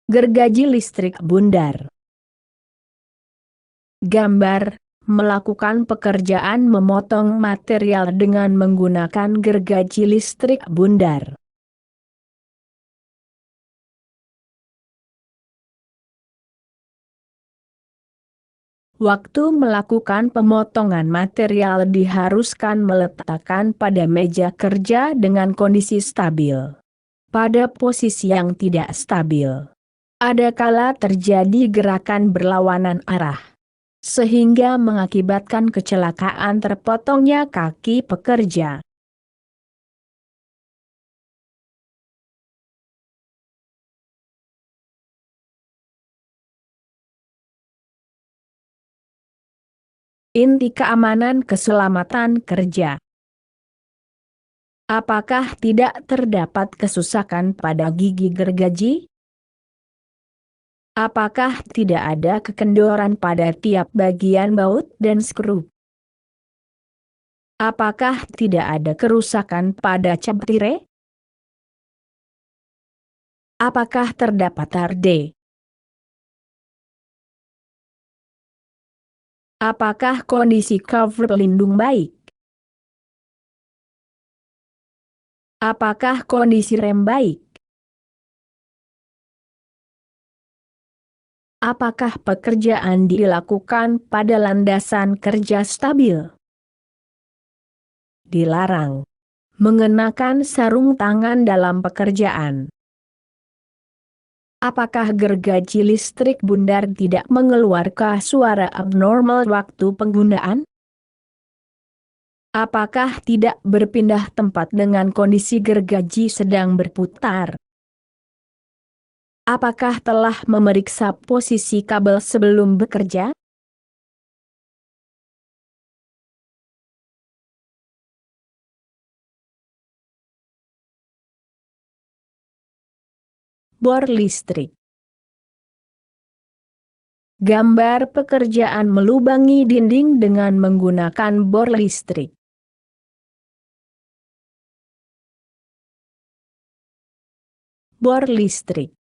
Gergaji listrik bundar. Gambar, melakukan pekerjaan memotong material dengan menggunakan gergaji listrik bundar. Waktu melakukan pemotongan material diharuskan meletakkan pada meja kerja dengan kondisi stabil. Pada posisi yang tidak stabil, ada kala terjadi gerakan berlawanan arah, sehingga mengakibatkan kecelakaan terpotongnya kaki pekerja. Inti keamanan keselamatan kerja. Apakah tidak terdapat kerusakan pada gigi gergaji? Apakah tidak ada kekendoran pada tiap bagian baut dan skru? Apakah tidak ada kerusakan pada cap tire? Apakah terdapat tarde? Apakah kondisi cover pelindung baik? Apakah kondisi rem baik? Apakah pekerjaan dilakukan pada landasan kerja stabil? Dilarang mengenakan sarung tangan dalam pekerjaan. Apakah gergaji listrik bundar tidak mengeluarkan suara abnormal waktu penggunaan? Apakah tidak berpindah tempat dengan kondisi gergaji sedang berputar? Apakah telah memeriksa posisi kabel sebelum bekerja? Bor listrik. Gambar pekerjaan melubangi dinding dengan menggunakan bor listrik. Bor listrik.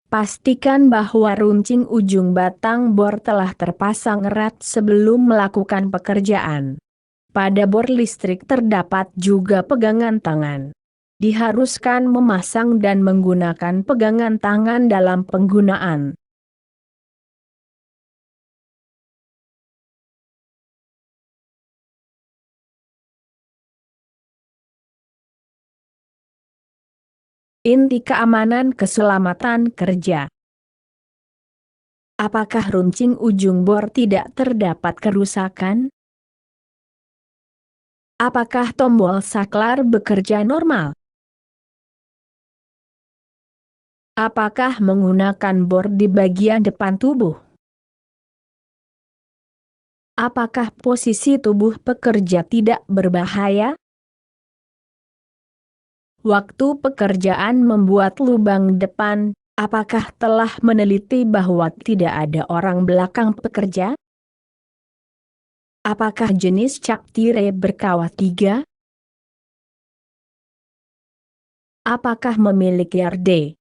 Pastikan bahwa runcing ujung batang bor telah terpasang erat sebelum melakukan pekerjaan. Pada bor listrik terdapat juga pegangan tangan. Diharuskan memasang dan menggunakan pegangan tangan dalam penggunaan. Inti keamanan keselamatan kerja. Apakah runcing ujung bor tidak terdapat kerusakan? Apakah tombol saklar bekerja normal? Apakah menggunakan bor di bagian depan tubuh? Apakah posisi tubuh pekerja tidak berbahaya? Waktu pekerjaan membuat lubang depan, apakah telah meneliti bahwa tidak ada orang belakang pekerja? Apakah jenis cap tire berkawat 3? Apakah memiliki RD?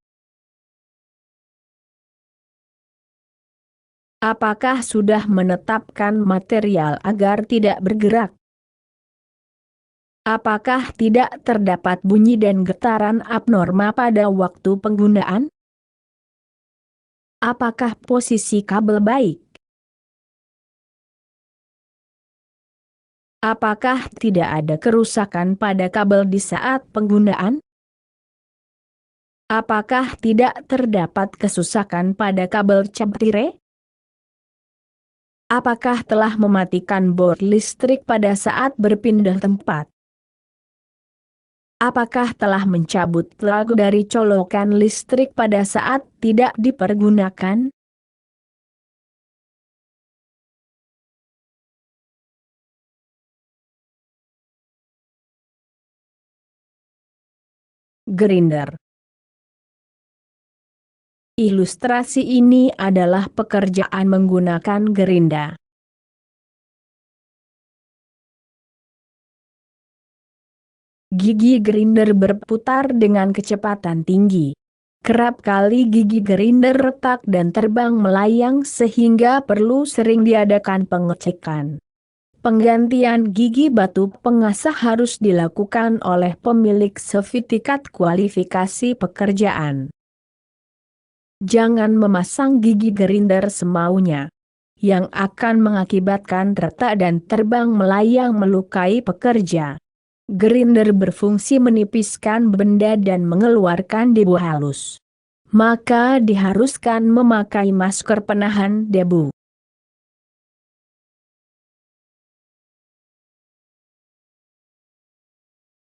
Apakah sudah menetapkan material agar tidak bergerak? Apakah tidak terdapat bunyi dan getaran abnormal pada waktu penggunaan? Apakah posisi kabel baik? Apakah tidak ada kerusakan pada kabel di saat penggunaan? Apakah tidak terdapat kerusakan pada kabel cap tire? Apakah telah mematikan bor listrik pada saat berpindah tempat? Apakah telah mencabut plug dari colokan listrik pada saat tidak dipergunakan? Grinder. Ilustrasi ini adalah pekerjaan menggunakan gerinda. Gigi grinder berputar dengan kecepatan tinggi. Kerap kali gigi Grinder retak dan terbang melayang sehingga perlu sering diadakan pengecekan. Penggantian gigi batu pengasah harus dilakukan oleh pemilik sertifikat kualifikasi pekerjaan. Jangan memasang gigi Grinder semaunya, yang akan mengakibatkan retak dan terbang melayang melukai pekerja. Grinder berfungsi menipiskan benda dan mengeluarkan debu halus. Maka diharuskan memakai masker penahan debu.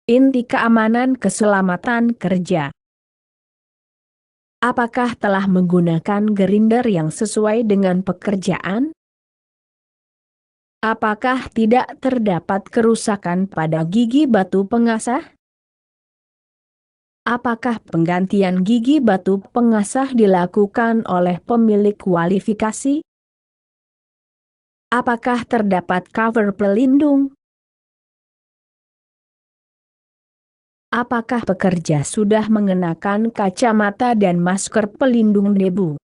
Inti keamanan keselamatan kerja. Apakah telah menggunakan Grinder yang sesuai dengan pekerjaan? Apakah tidak terdapat kerusakan pada gigi batu pengasah? Apakah penggantian gigi batu pengasah dilakukan oleh pemilik kualifikasi? Apakah terdapat cover pelindung? Apakah pekerja sudah mengenakan kacamata dan masker pelindung debu?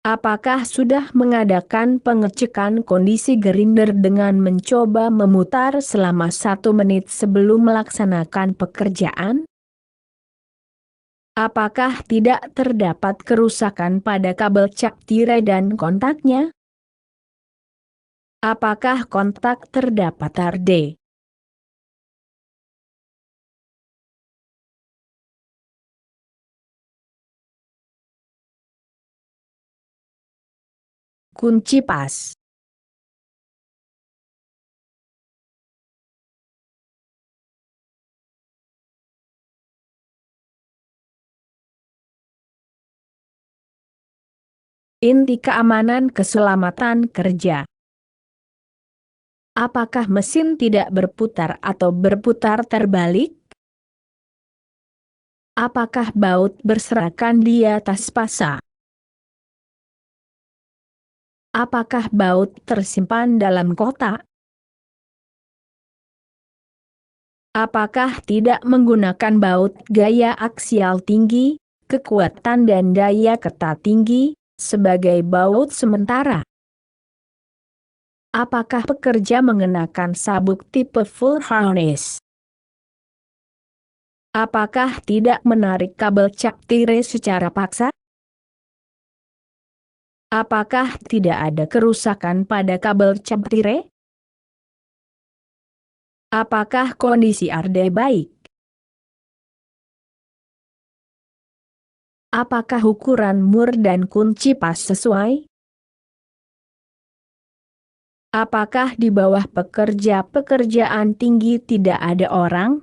Apakah sudah mengadakan pengecekan kondisi Grinder dengan mencoba memutar selama 1 menit sebelum melaksanakan pekerjaan? Apakah tidak terdapat kerusakan pada kabel cap tirai dan kontaknya? Apakah kontak terdapat RD? Kunci pas. Inti keamanan keselamatan kerja. Apakah mesin tidak berputar atau berputar terbalik? Apakah baut berserakan di atas pasa? Apakah baut tersimpan dalam kotak? Apakah tidak menggunakan baut gaya aksial tinggi, kekuatan dan daya ketat tinggi, sebagai baut sementara? Apakah pekerja mengenakan sabuk tipe full harness? Apakah tidak menarik kabel cap tirai secara paksa? Apakah tidak ada kerusakan pada kabel cap tirai? Apakah kondisi RD baik? Apakah ukuran mur dan kunci pas sesuai? Apakah di bawah pekerja-pekerjaan tinggi tidak ada orang?